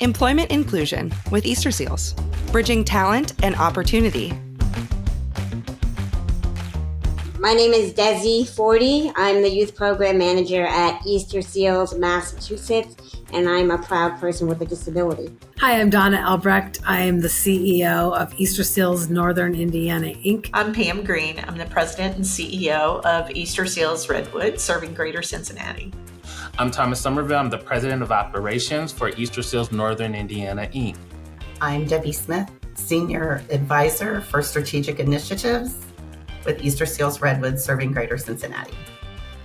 Employment Inclusion with Easterseals, bridging talent and opportunity. My name is Desi Forty. I'm the Youth Program Manager at Easterseals, Massachusetts, and I'm a proud person with a disability. Hi, I'm Donna Albrecht. I am the CEO of Easterseals Northern Indiana, Inc. I'm Pam Green. I'm the President and CEO of Easterseals Redwood, serving Greater Cincinnati. I'm Thomas Somerville. I'm the President of Operations for Easterseals Northern Indiana, Inc. I'm Debbie Smith, Senior Advisor for Strategic Initiatives with Easterseals Redwood, serving Greater Cincinnati.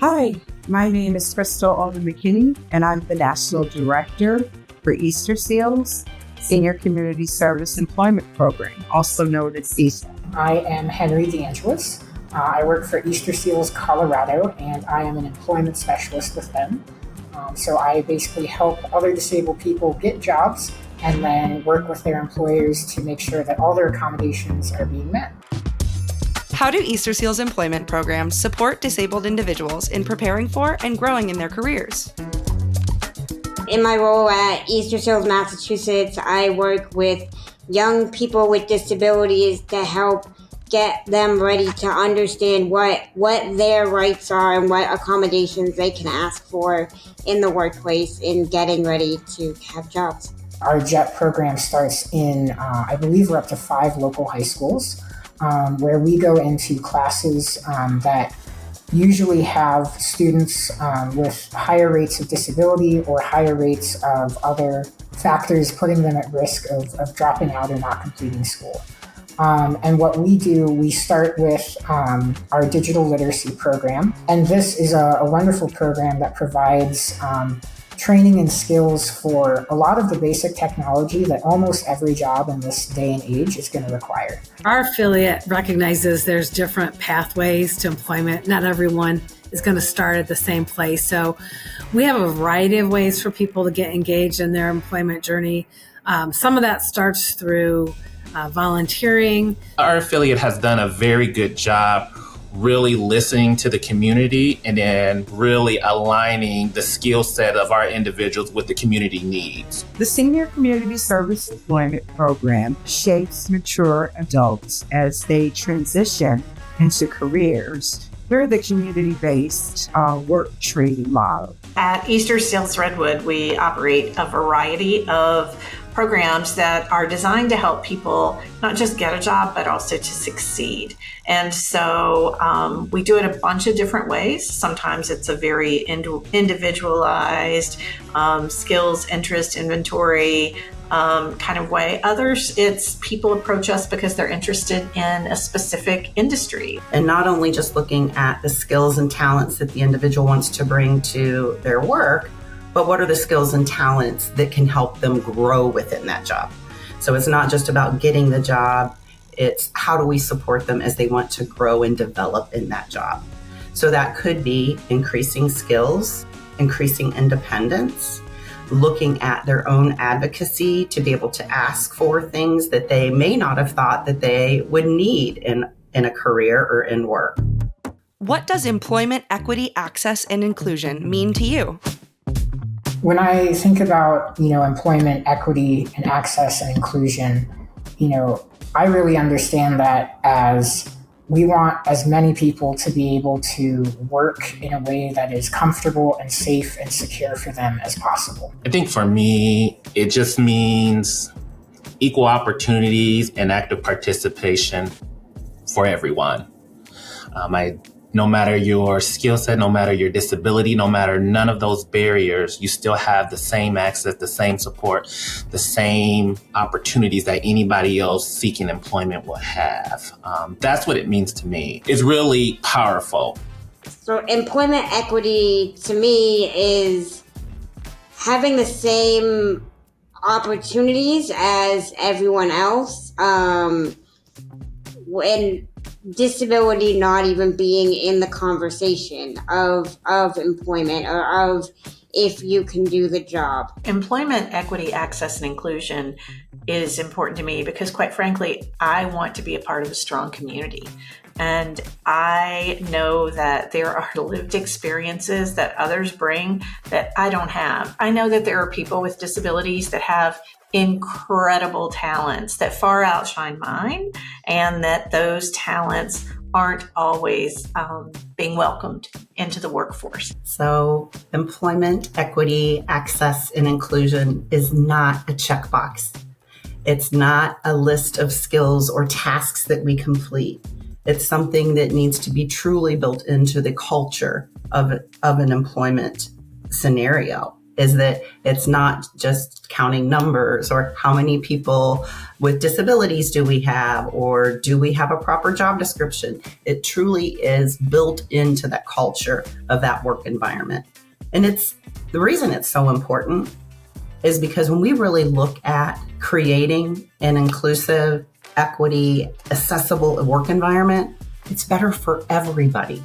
Hi, my name is Crystal Alden McKinney, and I'm the National Director for Easterseals Senior Community Service Employment Program, also known as ESA. I am Henry DeAngelis. I work for Easterseals Colorado, and I am an employment specialist with them. So I basically help other disabled people get jobs and then work with their employers to make sure that all their accommodations are being met. How do Easterseals employment programs support disabled individuals in preparing for and growing in their careers? In my role at Easterseals, Massachusetts, I work with young people with disabilities to help get them ready to understand what their rights are and what accommodations they can ask for in the workplace in getting ready to have jobs. Our JET program starts in, I believe we're up to 5 local high schools, where we go into classes that usually have students with higher rates of disability or higher rates of other factors putting them at risk of dropping out or not completing school. And what we do, we start with our digital literacy program. And this is a wonderful program that provides training and skills for a lot of the basic technology that almost every job in this day and age is going to require. Our affiliate recognizes there's different pathways to employment. Not everyone is going to start at the same place. So we have a variety of ways for people to get engaged in their employment journey. Some of that starts through volunteering. Our affiliate has done a very good job really listening to the community and then really aligning the skill set of our individuals with the community needs. The Senior Community Service Employment Program shapes mature adults as they transition into careers through the community-based work training model. At Easterseals Redwood, we operate a variety of programs that are designed to help people not just get a job, but also to succeed. And so we do it a bunch of different ways. Sometimes it's a very individualized skills, interest, inventory kind of way. Others, it's people approach us because they're interested in a specific industry. And not only just looking at the skills and talents that the individual wants to bring to their work, but what are the skills and talents that can help them grow within that job? So it's not just about getting the job, it's how do we support them as they want to grow and develop in that job. So that could be increasing skills, increasing independence, looking at their own advocacy to be able to ask for things that they may not have thought that they would need in a career or in work. What does employment equity, access, and inclusion mean to you? When I think about, employment equity and access and inclusion, I really understand that as we want as many people to be able to work in a way that is comfortable and safe and secure for them as possible. I think for me, it just means equal opportunities and active participation for everyone. No matter your skill set, no matter your disability, no matter none of those barriers, you still have the same access, the same support, the same opportunities that anybody else seeking employment will have. That's what it means to me. It's really powerful. So employment equity to me is having the same opportunities as everyone else. When disability not even being in the conversation of employment or of if you can do the job. Employment equity, access, and inclusion is important to me because, quite frankly, I want to be a part of a strong community. And I know that there are lived experiences that others bring that I don't have. I know that there are people with disabilities that have incredible talents that far outshine mine, and that those talents aren't always being welcomed into the workforce. So employment, equity, access, and inclusion is not a checkbox. It's not a list of skills or tasks that we complete. It's something that needs to be truly built into the culture of an employment scenario. Is that it's not just counting numbers or how many people with disabilities do we have, or do we have a proper job description. It truly is built into that culture of that work environment. And it's the reason it's so important is because when we really look at creating an inclusive, equity, accessible work environment, it's better for everybody.